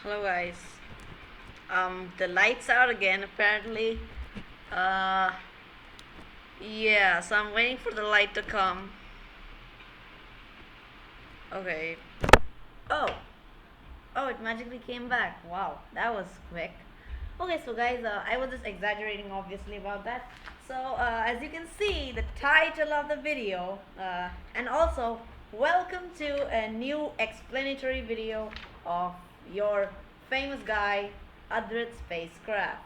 Hello guys. The lights out again apparently. Uh, yeah. So I'm waiting for the light to come. Okay. Oh, oh, it magically came back. Wow, that was quick. Okay, so guys, I was just exaggerating obviously about that. So as you can see, the title of the video, and also welcome to a new explanatory video of your famous guy, Adrit Spacecraft.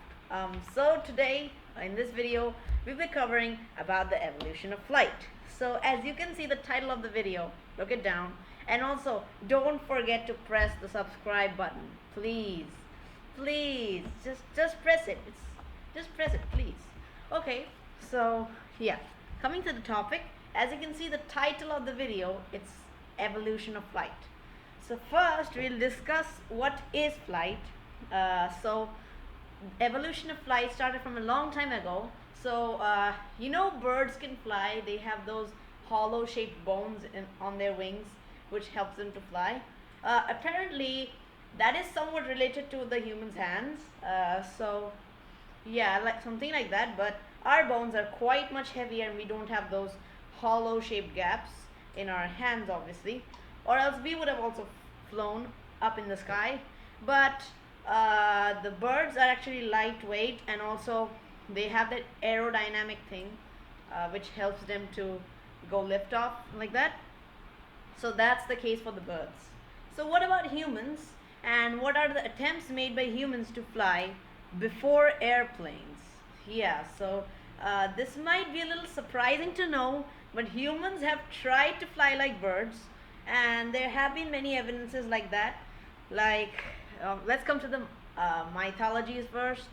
So today in this video, we'll be covering about the evolution of flight. So as you can see the title of the video, look it down, and also don't forget to press the subscribe button, please. Please, just press it. Just press it, please. Okay, so yeah, coming to the topic, as you can see the title of the video, it's evolution of flight. So first we'll discuss what is flight. So evolution of flight started from a long time ago. So birds can fly. They have those hollow shaped bones on their wings, which helps them to fly. Apparently, that is somewhat related to the human's hands. So yeah, like something like that. But our bones are quite much heavier, and we don't have those hollow shaped gaps in our hands, obviously, or else we would have also flown up in the sky. But the birds are actually lightweight, and also they have that aerodynamic thing, which helps them to go lift off like that. So that's the case for the birds. So what about humans? And what are the attempts made by humans to fly before airplanes? Yeah, so this might be a little surprising to know, but humans have tried to fly like birds, and there have been many evidences like that. Like, let's come to the mythologies first.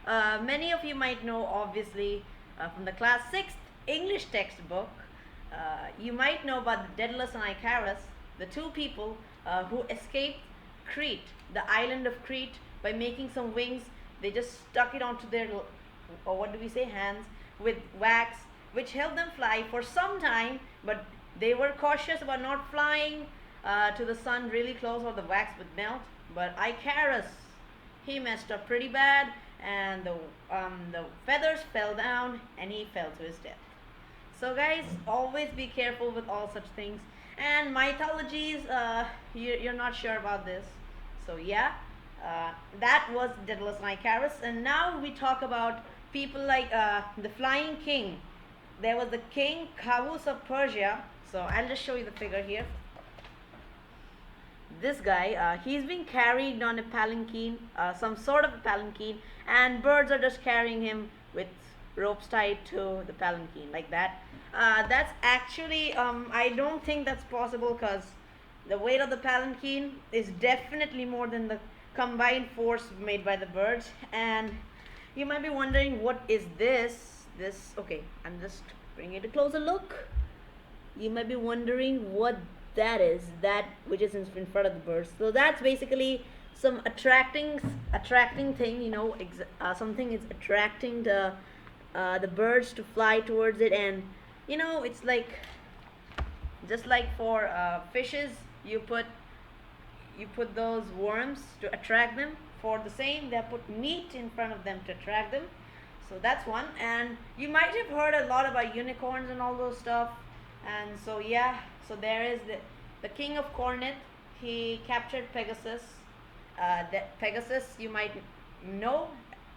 Many of you might know, obviously, from the class 6th English textbook, you might know about the Daedalus and Icarus, the two people who escaped Crete, the island of Crete, by making some wings. They just stuck it onto their, or what do we say, hands with wax, which helped them fly for some time, but they were cautious about not flying to the sun really close or the wax would melt. But Icarus, he messed up pretty bad, and the feathers fell down and he fell to his death. So guys, always be careful with all such things. And mythologies, you're not sure about this. So yeah, that was Daedalus and Icarus. And now we talk about people like the Flying King. There was the King Kavus of Persia. So I'll just show you the figure here. This guy, he's being carried on a palanquin, some sort of a palanquin, and birds are just carrying him with ropes tied to the palanquin like that. That's actually, I don't think that's possible, because the weight of the palanquin is definitely more than the combined force made by the birds. And you might be wondering, what is this? Okay, I'm just bringing it a closer look. You might be wondering what that is, that which is in front of the birds. So that's basically some attracting thing, something is attracting the birds to fly towards it. And it's like, just like for fishes, you put those worms to attract them. For the same, they put meat in front of them to attract them. So that's one. And you might have heard a lot about unicorns and all those stuff. And so yeah, so there is the king of Corinth. He captured Pegasus. That Pegasus, you might know,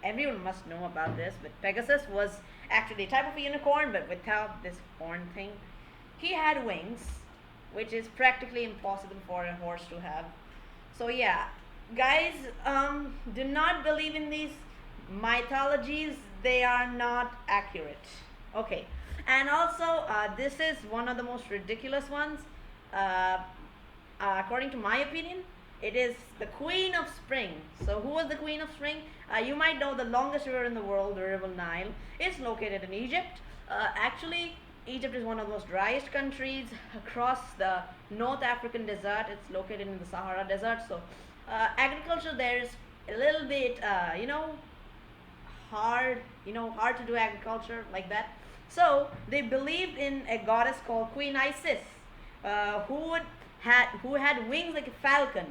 everyone must know about this, but Pegasus was actually a type of a unicorn, but without this horn thing. He had wings, which is practically impossible for a horse to have. So yeah, guys, do not believe in these mythologies. They are not accurate. Okay, and also this is one of the most ridiculous ones. Uh, According to my opinion, it is the Queen of Spring. So who was the Queen of Spring? You might know the longest river in the world, the River Nile, is located in Egypt. Actually, Egypt is one of the most driest countries across the North African desert. It's located in the Sahara Desert. So agriculture there is a little bit, hard to do agriculture like that. So they believed in a goddess called Queen Isis, who had wings like a falcon.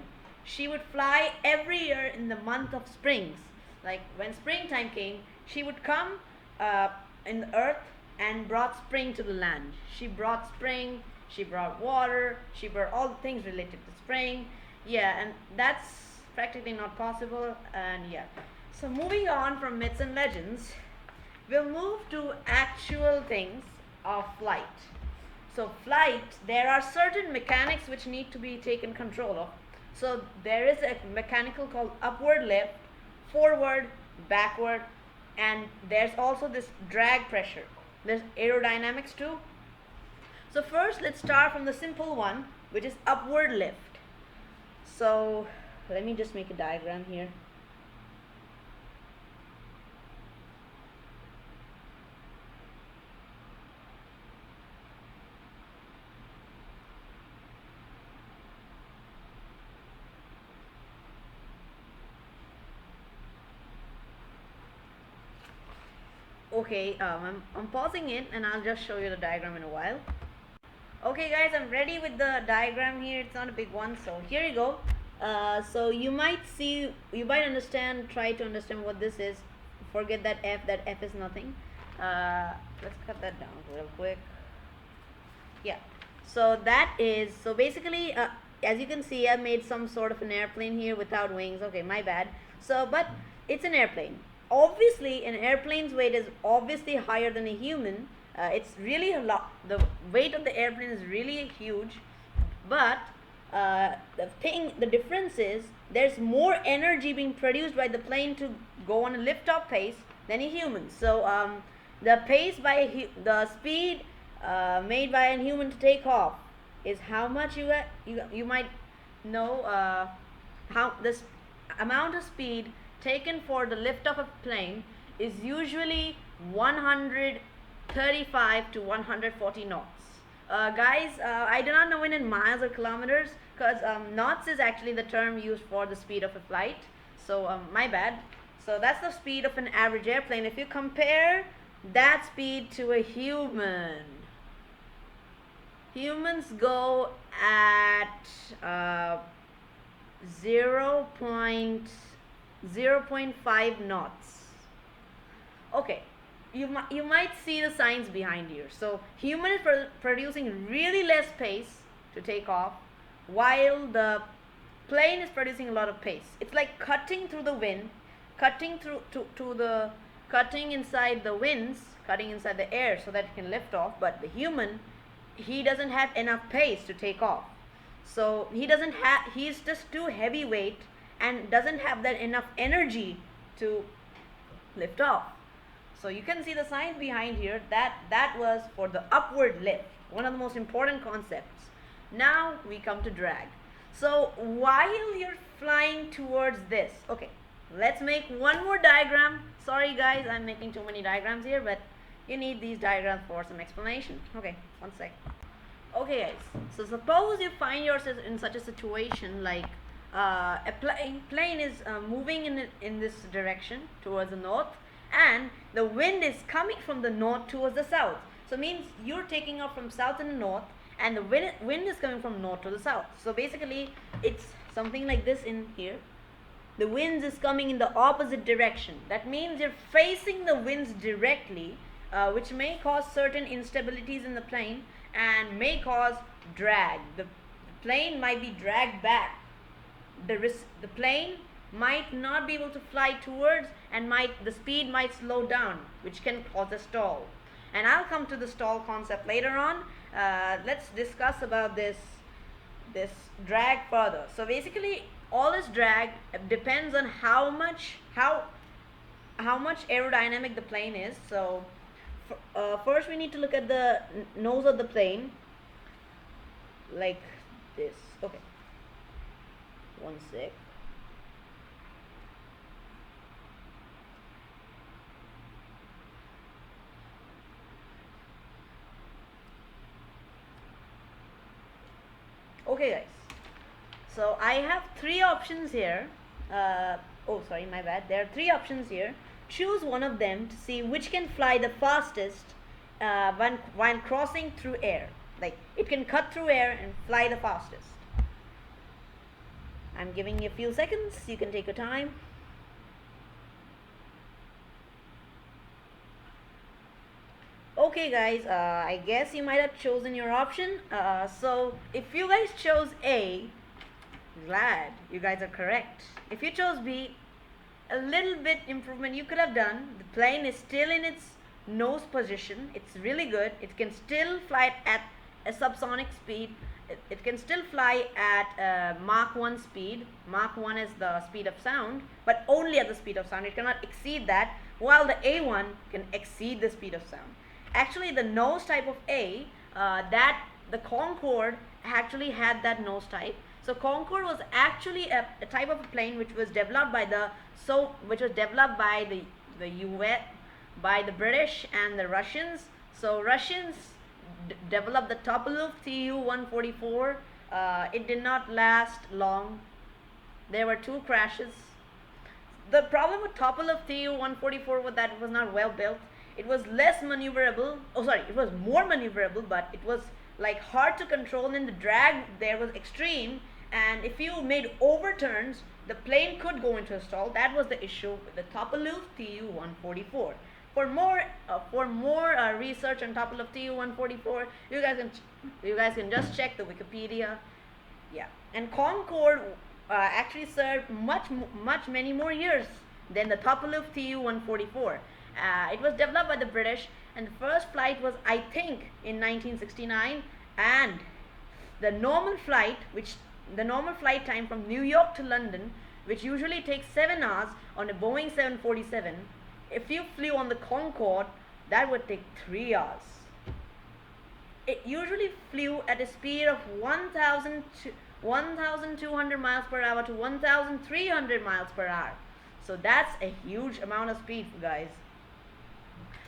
she would fly every year in the month of springs. Like when springtime came, she would come uh, in the earth and brought spring to the land. She brought spring, she brought water, she brought all the things related to spring. Yeah, and that's practically not possible. And yeah, so moving on from myths and legends, we'll move to actual things of flight. So flight, there are certain mechanics which need to be taken control of. So there is a mechanical called upward lift, forward, backward, and there's also this drag pressure. There's aerodynamics too. So first let's start from the simple one, which is upward lift. So let me just make a diagram here. Okay, I'm pausing it and I'll just show you the diagram in a while. Okay guys, I'm ready with the diagram here. It's not a big one, so here you go. So you might see, you might understand, try to understand what this is. Forget that F is nothing. Let's cut that down real quick. Yeah, so that is, so basically as you can see, I made some sort of an airplane here without wings. Okay, my bad. So but it's an airplane. Obviously an airplane's weight is obviously higher than a human. It's really a lot, the weight of the airplane is really huge, but the difference is there's more energy being produced by the plane to go on a lift-off pace than a human. So the pace by the speed made by a human to take off is how much you might know, how this amount of speed taken for the lift of a plane is usually 135 to 140 knots. Guys, I do not know it in miles or kilometers, because knots is actually the term used for the speed of a flight. So my bad. So that's the speed of an average airplane. If you compare that speed to a human, humans go at 0.5 knots. Okay, you might see the science behind here. So human is producing really less pace to take off, while the plane is producing a lot of pace. It's like cutting through the wind, cutting through cutting inside the winds, cutting inside the air so that it can lift off. But the human, he doesn't have enough pace to take off. So he's just too heavyweight and doesn't have that enough energy to lift off. So you can see the science behind here. That was for the upward lift, one of the most important concepts. Now we come to drag. So while you're flying towards this, okay, let's make one more diagram. Sorry guys, I'm making too many diagrams here, but you need these diagrams for some explanation. Okay, one sec. Okay guys, so suppose you find yourself in such a situation like a plane is moving in this direction towards the north, and the wind is coming from the north towards the south. So it means you're taking off from south and north, and the wind is coming from north to the south. So basically it's something like this in here. The wind is coming in the opposite direction. That means you're facing the winds directly, which may cause certain instabilities in the plane and may cause drag. The plane might be dragged back. The plane might not be able to fly towards, and the speed might slow down, which can cause a stall. And I'll come to the stall concept later on. Let's discuss about this drag further. So basically all this drag depends on how much aerodynamic the plane is. So first we need to look at the nose of the plane like this. Okay, one sec. Okay guys, so I have three options here. Oh sorry, my bad. There are three options here. Choose one of them to see which can fly the fastest while crossing through air. Like it can cut through air and fly the fastest. I'm giving you a few seconds. You can take your time. Okay guys, I guess you might have chosen your option. So if you guys chose A, glad you guys are correct. If you chose B, a little bit improvement you could have done. The plane is still in its nose position. It's really good. It can still fly at a subsonic speed. It can still fly at Mach 1 speed. Mach 1 is the speed of sound, but only at the speed of sound. It cannot exceed that, while the A1 can exceed the speed of sound. Actually, the nose type of A, that the Concorde actually had that nose type. So Concorde was actually a type of a plane which was developed by the US, by the British and the Russians. So Russians developed the Tupolev Tu-144. It did not last long. There were 2 crashes. The problem with Tupolev Tu-144 was that it was not well built. It was less maneuverable. Oh, sorry, it was more maneuverable, but it was like hard to control, and the drag there was extreme. And if you made overturns, the plane could go into a stall. That was the issue with the Tupolev Tu-144. For more research on Tupolev Tu-144, you guys can just check the Wikipedia. Yeah, and Concorde actually served many more years than the Tupolev Tu-144. It was developed by the British, and the first flight was, I think, in 1969. And the normal flight time from New York to London, which usually takes 7 hours on a Boeing 747, if you flew on the Concorde, that would take 3 hours. It usually flew at a speed of 1,200 miles per hour to 1,300 miles per hour. So that's a huge amount of speed, guys.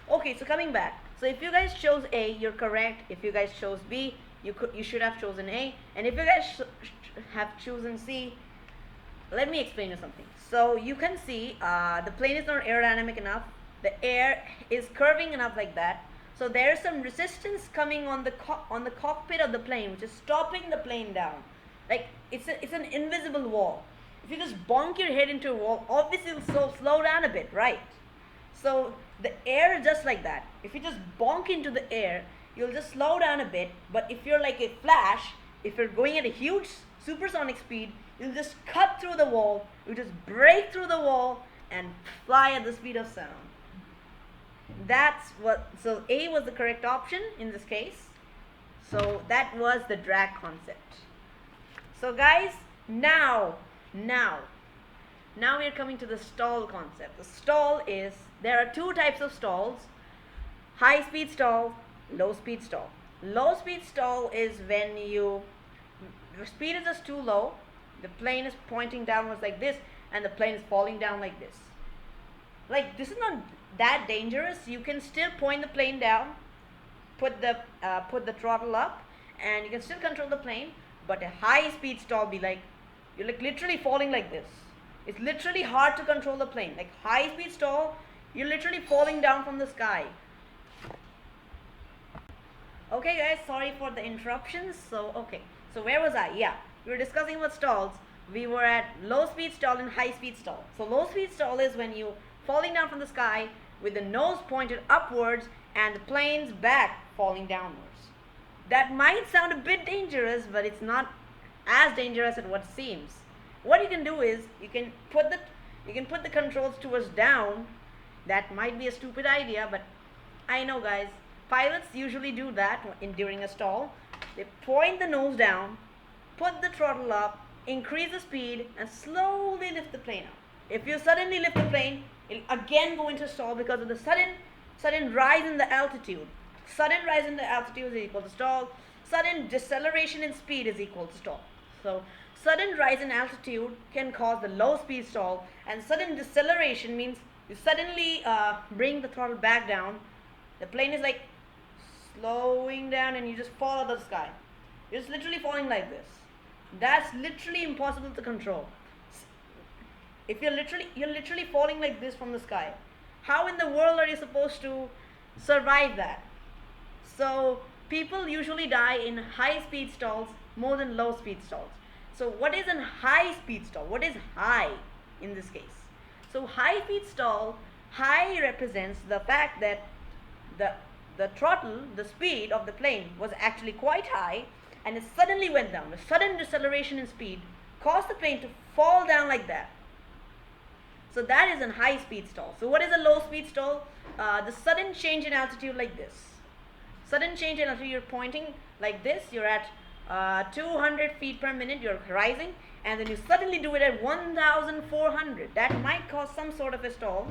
Okay, so coming back. So if you guys chose A, you're correct. If you guys chose B, you should have chosen A. And if you guys have chosen C, let me explain you something. So you can see the plane is not aerodynamic enough. The air is curving enough like that. So there is some resistance coming on the cockpit of the plane, which is stopping the plane down. Like it's an invisible wall. If you just bonk your head into a wall, obviously it'll slow down a bit, right? So the air is just like that. If you just bonk into the air, you'll just slow down a bit. But if you're like a flash, if you're going at a huge supersonic speed, you'll just cut through the wall, you just break through the wall and fly at the speed of sound. So A was the correct option in this case. So that was the drag concept. So guys, now we're coming to the stall concept. The stall is, there are 2 types of stalls: high speed stall, low speed stall. Low speed stall is when your speed is just too low, the plane is pointing downwards like this, and the plane is falling down like this. Like, this is not that dangerous. You can still point the plane down, put the throttle up, and you can still control the plane. But a high speed stall be like, you're like literally falling like this. It's literally hard to control the plane. Like high speed stall, you're literally falling down from the sky. Okay guys, sorry for the interruptions. So where was I? Yeah, we were discussing about stalls. We were at low speed stall and high speed stall. So low speed stall is when you falling down from the sky with the nose pointed upwards and the plane's back falling downwards. That might sound a bit dangerous, but it's not as dangerous as what seems. What you can do is you can put the controls towards down. That might be a stupid idea, but I know guys, pilots usually do that during a stall. They point the nose down, put the throttle up, increase the speed, and slowly lift the plane up. If you suddenly lift the plane, it'll again go into stall because of the sudden rise in the altitude. Sudden rise in the altitude is equal to stall. Sudden deceleration in speed is equal to stall. So sudden rise in altitude can cause the low speed stall, and sudden deceleration means you suddenly bring the throttle back down. The plane is like slowing down and you just fall out of the sky. You're just literally falling like this. That's literally impossible to control. If you're literally falling like this from the sky, how in the world are you supposed to survive that? So people usually die in high speed stalls more than low speed stalls. So what is a high speed stall? What is high in this case? So high speed stall, high represents the fact that the the throttle, the speed of the plane was actually quite high, and it suddenly went down. A sudden deceleration in speed caused the plane to fall down like that. So that is a high speed stall. So what is a low speed stall? The sudden change in altitude like this. Sudden change in altitude, you're pointing like this, you're at 200 feet per minute, you're rising, and then you suddenly do it at 1400. That might cause some sort of a stall.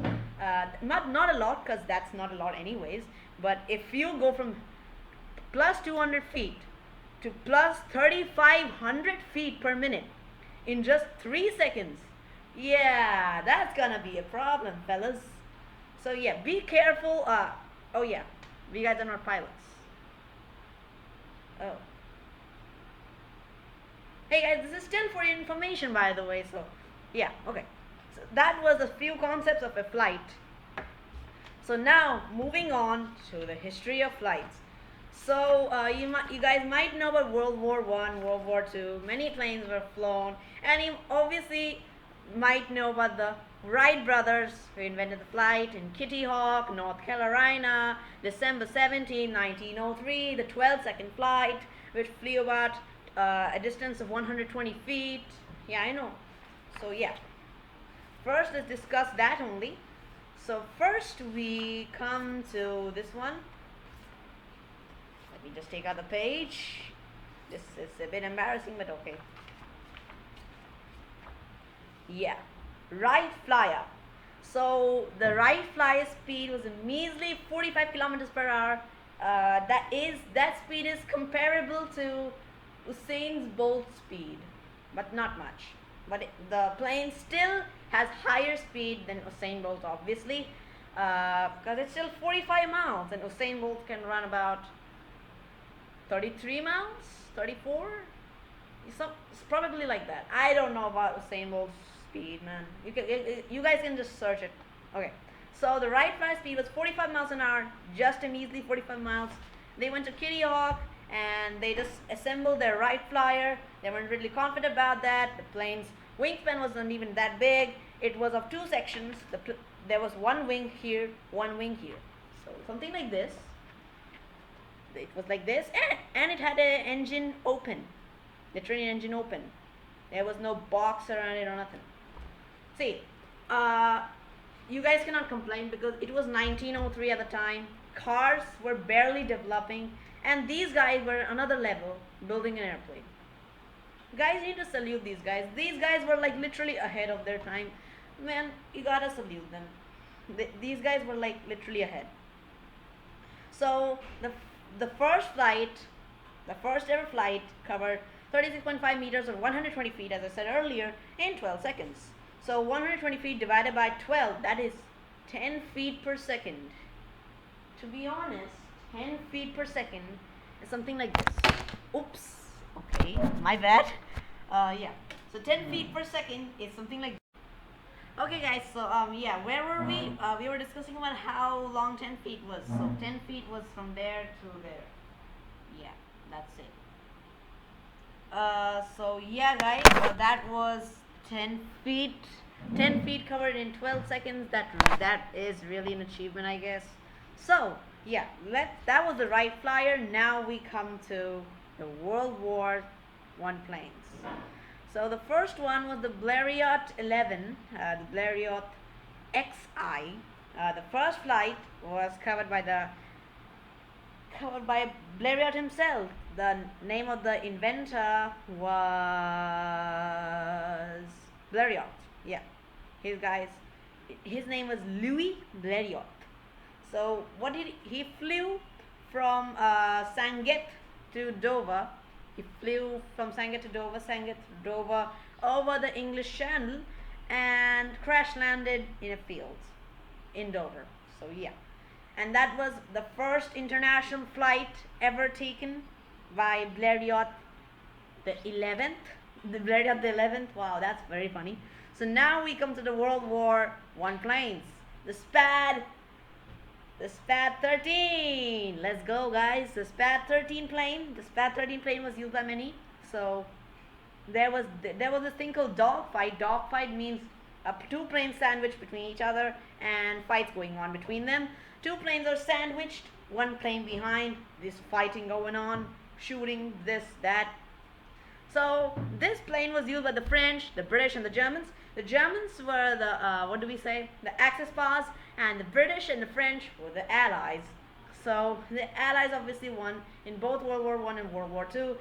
Not a lot, because that's not a lot anyways, but if you go from plus 200 feet to plus 3500 feet per minute in just 3 seconds, yeah, that's gonna be a problem, fellas. So yeah, be careful. Oh yeah, we guys are not pilots. Oh. Hey guys, this is still for your information, by the way. So yeah, okay. So that was a few concepts of a flight. So now moving on to the history of flights. So you guys might know about World War One, World War Two. Many planes were flown, and you obviously might know about the Wright brothers who invented the flight in Kitty Hawk, North Carolina, December 17, 1903, the 12-second flight, which flew about a distance of 120 feet. Yeah, I know. So yeah, first let's discuss that only. So first we come to this one. Let me just take out the page. This is a bit embarrassing, but okay. Yeah, Wright Flyer. So the Wright Flyer speed was a measly 45 kilometers per hour. That speed is comparable to Usain Bolt's speed, but not much. But the plane still has higher speed than Usain Bolt, obviously, because it's still 45 miles, and Usain Bolt can run about 33 miles, 34. It's probably like that. I don't know about Usain Bolt's speed, man. You guys can just search it. Okay. So the Wright Flyer speed was 45 miles an hour, just a measly 45 miles. They went to Kitty Hawk and they just assembled their Wright Flyer. They weren't really confident about that. The plane's wingspan wasn't even that big. It was of two sections. There was one wing here, one wing here. So something like this. It was like this, and it had an engine open, the train engine open. There was no box around it or nothing. See, you guys cannot complain because it was 1903 at the time. Cars were barely developing, and these guys were another level, building an airplane. Guys, you need to salute these guys. These guys were like literally ahead of their time. Man, you gotta salute them. These guys were like literally ahead. So the first flight, the first ever flight, covered 36.5 meters or 120 feet, as I said earlier, in 12 seconds. So 120 feet divided by 12, that is 10 feet per second. To be honest, 10 feet per second is something like this. Oops. Okay, my bad. Yeah. So 10 feet per second is something like this. Okay guys, so yeah, where were we? We were discussing about how long 10 feet was. So 10 feet was from there to there. Yeah, that's it. So yeah guys, that was 10 feet. 10 feet covered in 12 seconds. That is really an achievement, I guess. So yeah, that was the Wright Flyer. Now we come to the World War I planes. So the first one was the Blériot 11, the Blériot XI. The first flight was covered by Blériot himself. The name of the inventor was Blériot. Yeah, his name was Louis Blériot. So what did he flew from Sangatte to Dover. He flew from Sangatte to Dover, over the English Channel, and crash landed in a field in Dover. So yeah, and that was the first international flight ever taken by Blériot the 11th. The Blériot the 11th. Wow, that's very funny. So now we come to the World War I planes. The SPAD 13. Let's go, guys. The SPAD 13 plane. The SPAD 13 plane was used by many. So there was this thing called dogfight. Dogfight means two planes sandwiched between each other and fights going on between them. Two planes are sandwiched, one plane behind. This fighting going on, shooting this that. So this plane was used by the French, the British, and the Germans. The Germans were the what do we say? The Axis powers, and the British and the French were the Allies. So the Allies obviously won in both World War One and World War Two,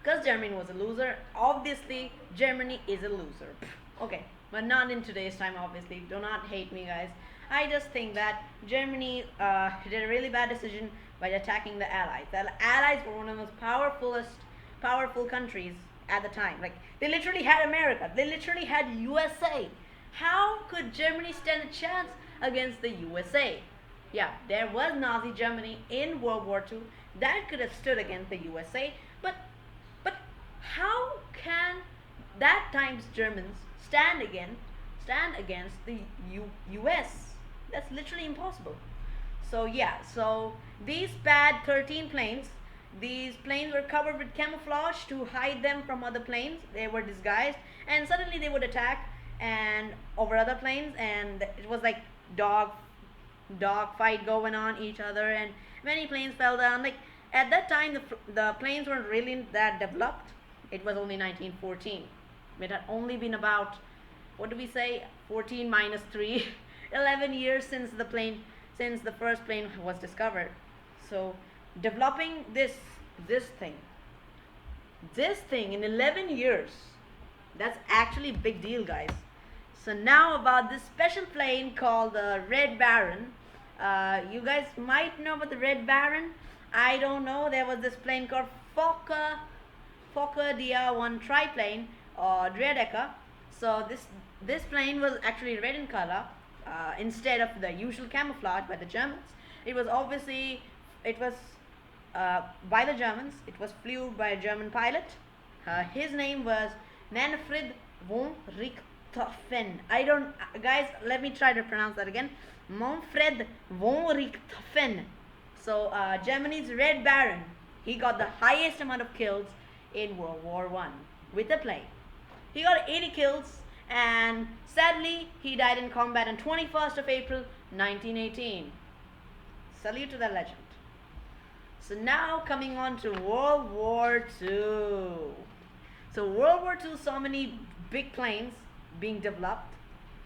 because Germany was a loser. Obviously, Germany is a loser. Okay, but not in today's time. Obviously, do not hate me, guys. I just think that Germany did a really bad decision by attacking the Allies. The Allies were one of the most powerful countries at the time. Like, they literally had America. They literally had USA. How could Germany stand a chance against the USA? Yeah, there was Nazi Germany in World War II that could have stood against the USA, but how can that time's Germans stand against the US? That's literally impossible. So yeah, so these bad 13 planes, these planes were covered with camouflage to hide them from other planes. They were disguised, and suddenly they would attack and over other planes, and it was like dog fight going on each other, and many planes fell down. Like, at that time, the planes weren't really that developed. It was only 1914. It had only been about, what do we say, 14 minus 3, 11 years since the first plane was discovered. So developing this thing in 11 years, that's actually a big deal, guys. So now about this special plane called the Red Baron. You guys might know about the Red Baron. I don't know. There was this plane called Fokker DR-1 triplane or Dreidecker. So this plane was actually red in color instead of the usual camouflage by the Germans. It was by the Germans. It was flew by a German pilot. His name was Manfred von Richthofen. Guys, let me try to pronounce that again. Manfred von Richthofen. So Germany's Red Baron. He got the highest amount of kills in World War One with the plane. He got 80 kills, and sadly he died in combat on 21st of April 1918. Salute to the legend. So now coming on to World War II. So World War II saw many big planes being developed.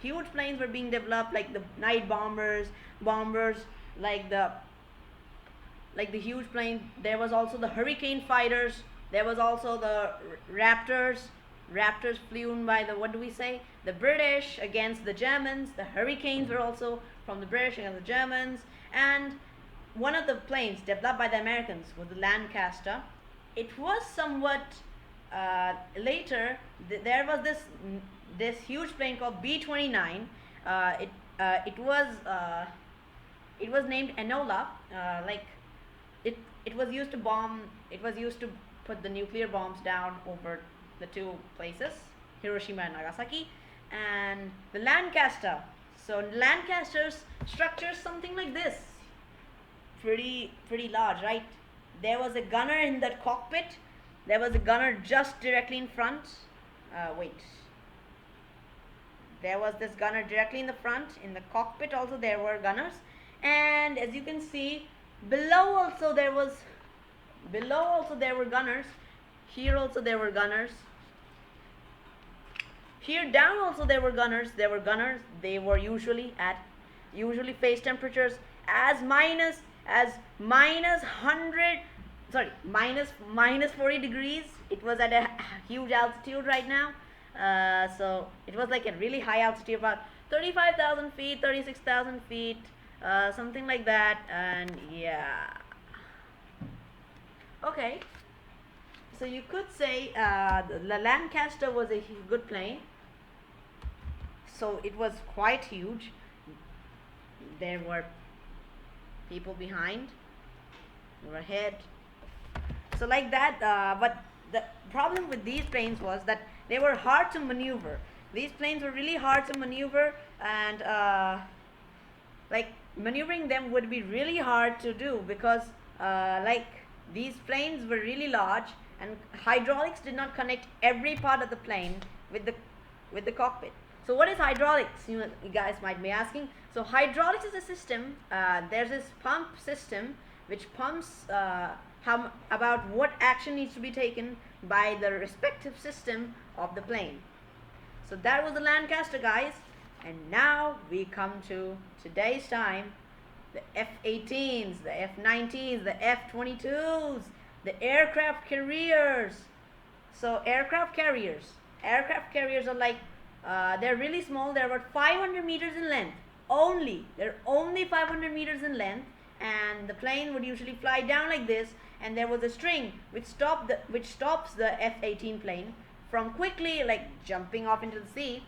Huge planes were being developed, like the night bombers, like the huge plane. There was also the Hurricane fighters. There was also the Raptors. Raptors flew by the, what do we say? The British against the Germans. The Hurricanes were also from the British against the Germans. And one of the planes developed by the Americans was the Lancaster. It was somewhat later. There was this huge plane called B-29. It was named Enola. It was used to bomb. It was used to put the nuclear bombs down over the two places, Hiroshima and Nagasaki. And the Lancaster. So Lancaster's structure is something like this. Pretty large, right? There was a gunner in that cockpit. There was a gunner just directly in front. There was this gunner directly in the front. In the cockpit also there were gunners. And as you can see, below also there were gunners. Here also there were gunners. Here down also there were gunners. They were usually face temperatures as minus 40 degrees. It was at a huge altitude right now. So it was like a really high altitude, about 35,000 feet, 36,000 feet, something like that. And yeah. Okay. So you could say the Lancaster was a good plane. So it was quite huge. There were people behind, they were ahead. So like that, but the problem with these planes was that they were hard to maneuver. These planes were really hard to maneuver, and like maneuvering them would be really hard to do because like these planes were really large and hydraulics did not connect every part of the plane with the cockpit. So what is hydraulics? You guys might be asking. So hydraulics is a system. There's this pump system which pumps about what action needs to be taken by the respective system of the plane. So that was the Lancaster, guys. And now we come to today's time, the F-18s, the F-19s, the F-22s, the aircraft carriers. So aircraft carriers are like, they're really small. They're about 500 meters in length. They're only 500 meters in length, and the plane would usually fly down like this, and there was a string which stops the F-18 plane from quickly like jumping off into the sea.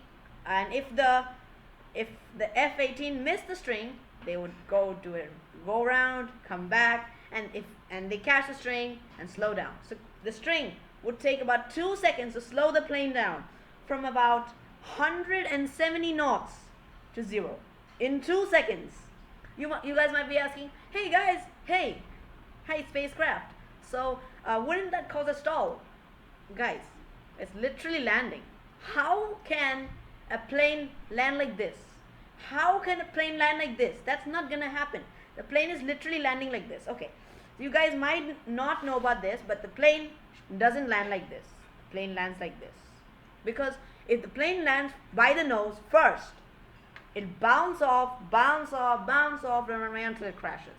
And if the F-18 missed the string, they would go around, come back, and they catch the string and slow down. So the string would take about 2 seconds to slow the plane down from about 170 knots to 0 in 2 seconds. You guys might be asking, hey guys, hey spacecraft, so wouldn't that cause a stall? Guys, it's literally landing. How can a plane land like this? How can a plane land like this? That's not gonna happen. The plane is literally landing like this. Okay, so you guys might not know about this, but the plane doesn't land like this. The plane lands like this. Because if the plane lands by the nose first, it bounce off, run away until it crashes.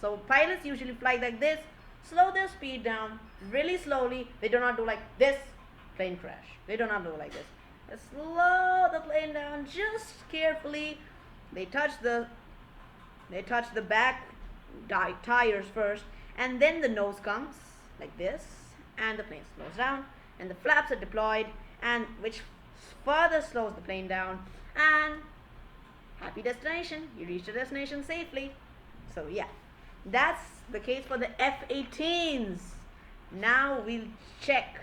So pilots usually fly like this, slow their speed down really slowly. They do not do like this, plane crash. They do not do like this. They slow the plane down just carefully. They touch the back tires first, and then the nose comes like this, and the plane slows down, and the flaps are deployed, and which further slows the plane down, and happy destination. You reach the destination safely. So yeah, that's the case for the F-18s. Now we'll check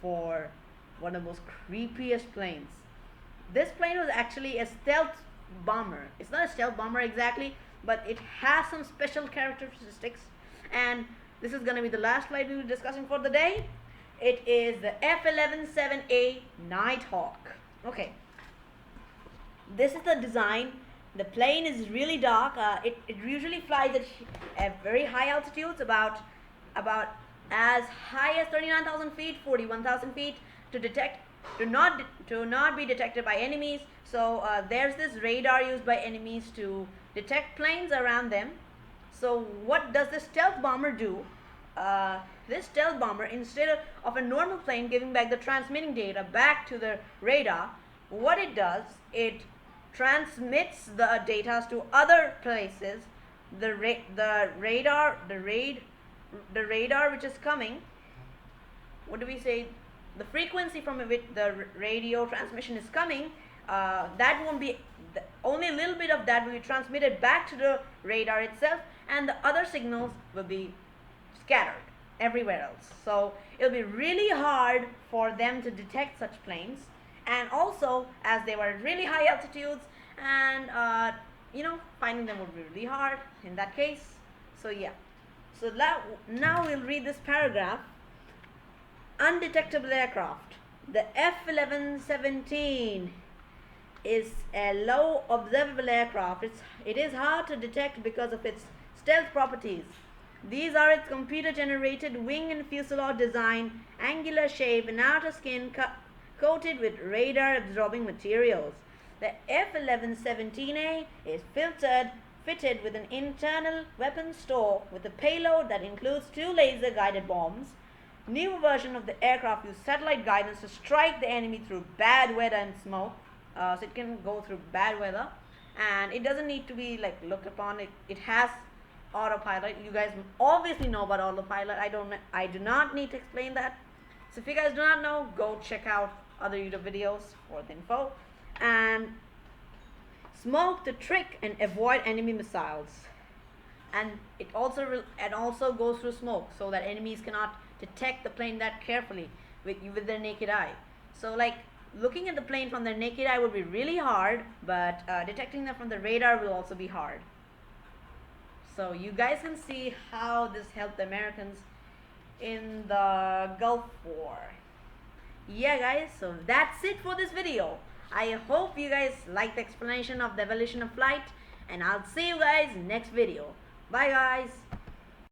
for one of the most creepiest planes. This plane was actually a stealth bomber. It's not a stealth bomber exactly, but it has some special characteristics, and this is going to be the last flight we'll be discussing for the day. It is the F-11-7A Nighthawk. Okay, this is the design. The plane is really dark. It usually flies at very high altitudes, about as high as 39,000 feet, 41,000 feet, to not be detected by enemies. So there's this radar used by enemies to detect planes around them. So what does this stealth bomber do? This stealth bomber, instead of a normal plane giving back the transmitting data back to the radar, what it does, it transmits the data to other places. The radar which is coming, what do we say, the frequency from which the radio transmission is coming, that won't be, only a little bit of that will be transmitted back to the radar itself, and the other signals will be scattered everywhere else. So it'll be really hard for them to detect such planes, and also as they were at really high altitudes, and finding them would be really hard in that case. So yeah, so now we'll read this paragraph. Undetectable aircraft. The F-11-17 is a low observable aircraft. It is hard to detect because of its stealth properties. These are its computer-generated wing and fuselage design, angular shape, and outer skin coated with radar-absorbing materials. The F-11-17A is fitted with an internal weapons store with a payload that includes 2 laser-guided bombs. Newer version of the aircraft use satellite guidance to strike the enemy through bad weather and smoke. So it can go through bad weather, and it doesn't need to be like looked upon. It has autopilot. You guys obviously know about autopilot. I do not need to explain that. So if you guys do not know, go check out other YouTube videos for the info. And smoke to trick and avoid enemy missiles. And it also goes through smoke so that enemies cannot detect the plane that carefully with their naked eye. So like looking at the plane from their naked eye would be really hard, but detecting them from the radar will also be hard. So you guys can see how this helped the Americans in the Gulf War. Yeah guys, so that's it for this video. I hope you guys liked the explanation of the evolution of light, and I'll see you guys next video. Bye guys.